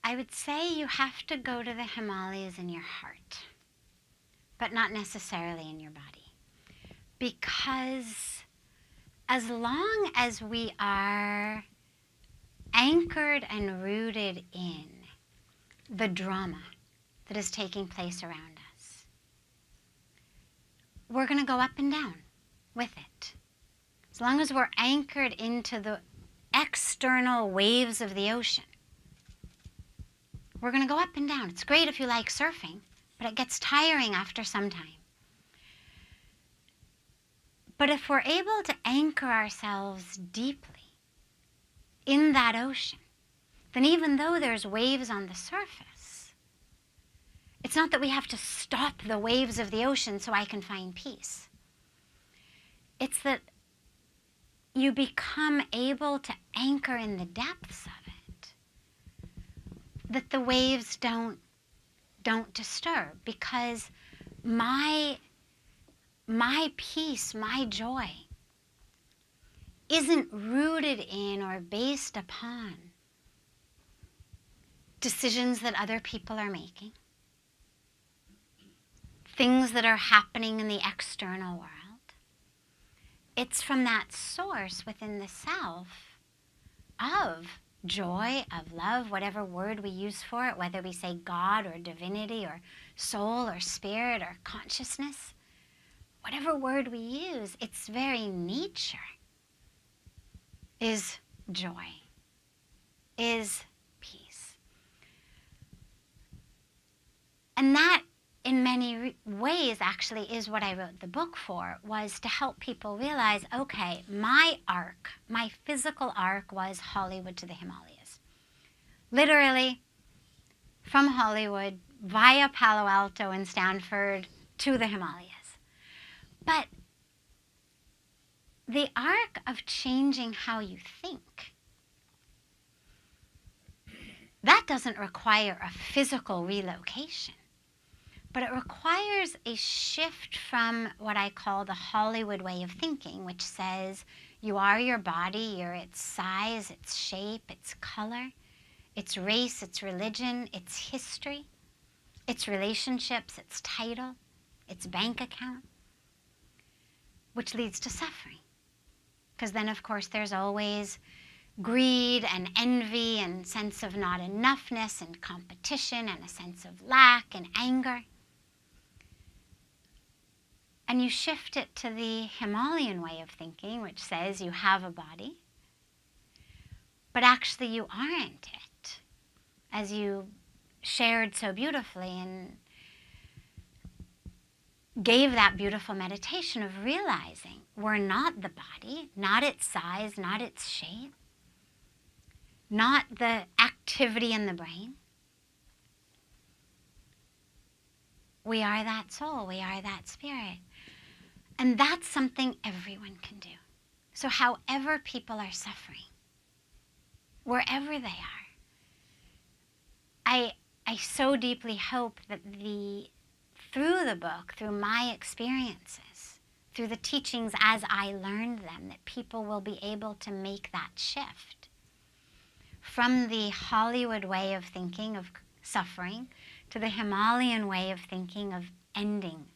I would say you have to go to the Himalayas in your heart, but not necessarily in your body. Because as long as we are anchored and rooted in the drama that is taking place around us, we're going to go up and down with it. As long as we're anchored into the external waves of the ocean, we're going to go up and down. It's great if you like surfing, but it gets tiring after some time. But if we're able to anchor ourselves deeply in that ocean, then even though there's waves on the surface, it's not that we have to stop the waves of the ocean so I can find peace. It's that you become able to anchor in the depths of it, that the waves don't disturb, because my peace, my joy, isn't rooted in or based upon decisions that other people are making, things that are happening in the external world. It's from that source within the self of joy, of love, whatever word we use for it, whether we say God or divinity or soul or spirit or consciousness, whatever word we use, its very nature is joy, is peace. And that, in many ways, actually is what I wrote the book for, was to help people realize, okay, my arc, my physical arc was Hollywood to the Himalayas. Literally, from Hollywood, via Palo Alto and Stanford to the Himalayas. But the arc of changing how you think, that doesn't require a physical relocation. But it requires a shift from what I call the Hollywood way of thinking, which says you are your body, you're its size, its shape, its color, its race, its religion, its history, its relationships, its title, its bank account, which leads to suffering. Because then, of course, there's always greed and envy and sense of not enoughness and competition and a sense of lack and anger. And you shift it to the Himalayan way of thinking, which says you have a body, but actually you aren't it, as you shared so beautifully and gave that beautiful meditation of realizing we're not the body, not its size, not its shape, not the activity in the brain. We are that soul, we are that spirit. And that's something everyone can do. So however people are suffering, wherever they are, I so deeply hope that through the book, through my experiences, through the teachings as I learned them, that people will be able to make that shift from the Hollywood way of thinking of suffering to the Himalayan way of thinking of ending